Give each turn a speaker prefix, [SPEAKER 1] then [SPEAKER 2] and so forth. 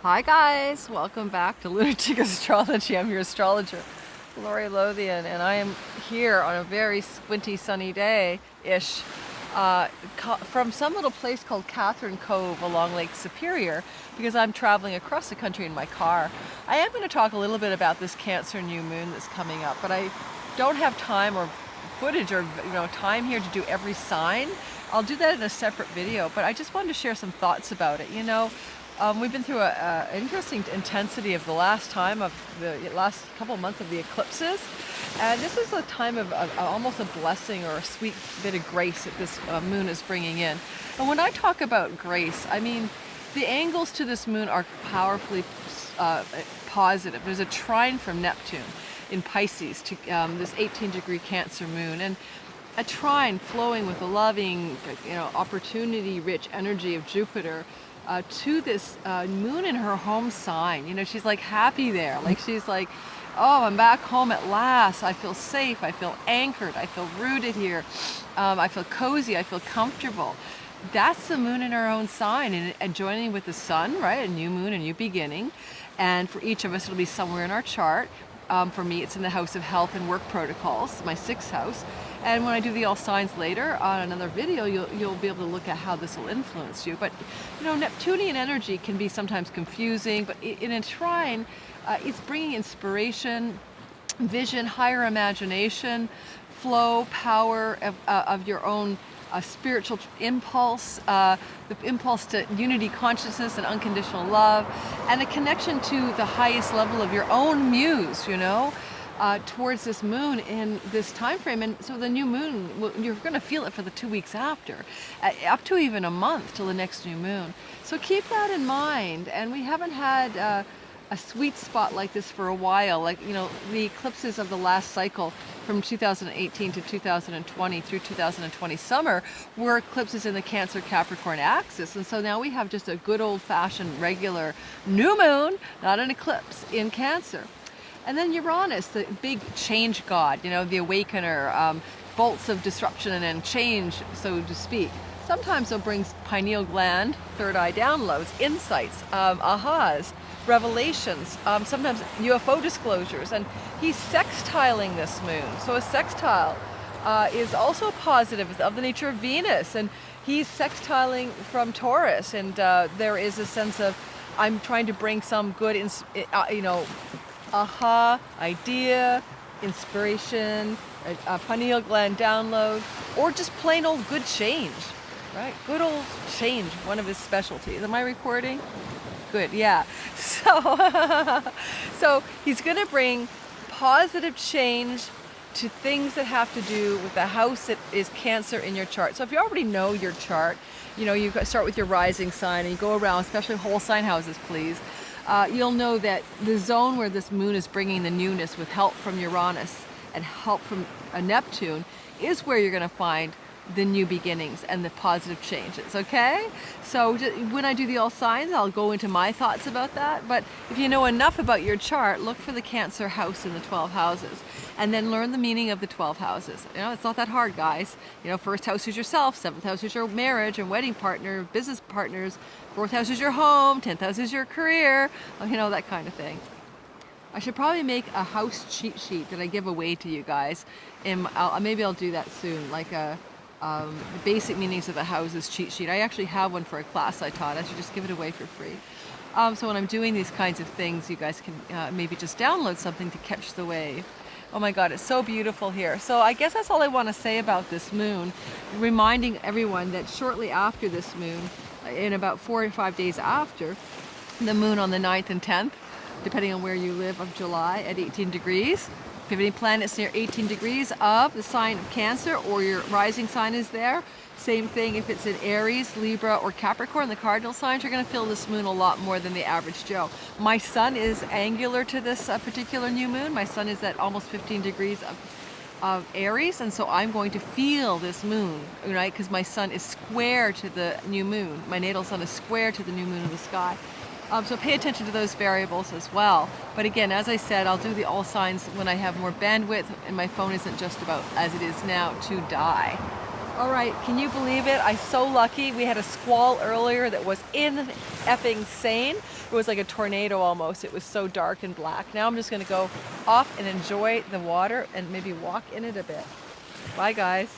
[SPEAKER 1] Hi guys, welcome back to Lunatic Astrology. I'm your astrologer, Lori Lothian, and I am here on a very squinty sunny day-ish from some little place called Catherine Cove along Lake Superior because I'm traveling across the country in my car. I am going to talk a little bit about this Cancer new moon that's coming up, but I don't have time or footage or time here to do every sign. I'll do that in a separate video, but I just wanted to share some thoughts about it. We've been through an interesting intensity of the last couple of months of the eclipses, and this is a time of almost a blessing or a sweet bit of grace that this moon is bringing in. And when I talk about grace, I mean the angles to this moon are powerfully positive. There's a trine from Neptune in Pisces to this 18-degree Cancer moon, and a trine flowing with the loving, opportunity-rich energy of Jupiter to this moon in her home sign. She's like happy there. Like she's like, oh, I'm back home at last. I feel safe. I feel anchored. I feel rooted here. I feel cozy. I feel comfortable. That's the moon in her own sign, and joining with the sun, right? A new moon, a new beginning. And for each of us, it'll be somewhere in our chart. For me, it's in the house of health and work protocols, my 6th house. And when I do the all signs later on another video, you'll be able to look at how this will influence you. But Neptunian energy can be sometimes confusing, but in a trine, it's bringing inspiration, vision, higher imagination, flow, power of your own spiritual impulse, the impulse to unity consciousness and unconditional love, and a connection to the highest level of your own muse, towards this moon in this time frame. And so the new moon, you're going to feel it for the 2 weeks after, up to even a month till the next new moon. So keep that in mind. And we haven't had a sweet spot like this for a while. The eclipses of the last cycle from 2018 to 2020 through 2020 summer were eclipses in the Cancer Capricorn axis. And so now we have just a good old-fashioned regular new moon, not an eclipse, in Cancer. And then Uranus, the big change god, the awakener, bolts of disruption and change, so to speak. Sometimes it brings pineal gland, third eye downloads, insights, ahas, revelations, sometimes UFO disclosures. And he's sextiling this moon. So a sextile is also positive, it's of the nature of Venus. And he's sextiling from Taurus. And there is a sense of, I'm trying to bring some good, aha, idea, inspiration, a pineal gland download, or just plain old good change, right? Good old change, one of his specialties. Am I recording? Good, yeah. So he's going to bring positive change to things that have to do with the house that is Cancer in your chart. So if you already know your chart, you start with your rising sign and you go around, especially whole sign houses, please. You'll know that the zone where this moon is bringing the newness with help from Uranus and help from Neptune is where you're going to find the new beginnings and the positive changes, okay? So when I do the all signs, I'll go into my thoughts about that. But if you know enough about your chart, look for the Cancer house in the 12 houses and then learn the meaning of the 12 houses. It's not that hard, guys. First house is yourself, 7th house is your marriage and wedding partner, business partners, 4th house is your home, 10th house is your career, that kind of thing. I should probably make a house cheat sheet that I give away to you guys. And maybe I'll do that soon, like the basic meanings of the houses cheat sheet. I actually have one for a class I taught. I should just give it away for free. So when I'm doing these kinds of things, you guys can maybe just download something to catch the wave. Oh my God, it's so beautiful here. So I guess that's all I want to say about this moon, reminding everyone that shortly after this moon, in about 4 or 5 days after, the moon on the 9th and 10th, depending on where you live, of July at 18 degrees. If you have any planets near 18 degrees of the sign of Cancer or your rising sign is there, same thing if it's in Aries, Libra, or Capricorn, the cardinal signs, you're going to feel this moon a lot more than the average Joe. My sun is angular to this particular new moon. My sun is at almost 15 degrees of Aries, and so I'm going to feel this moon, right? Because my sun is square to the new moon. My natal sun is square to the new moon in the sky. So pay attention to those variables as well. But again, as I said, I'll do the all signs when I have more bandwidth and my phone isn't just about, as it is now, to die. All right, can you believe it? I'm so lucky. We had a squall earlier that was effing sane. It was like a tornado almost. It was so dark and black. Now I'm just gonna go off and enjoy the water and maybe walk in it a bit. Bye guys.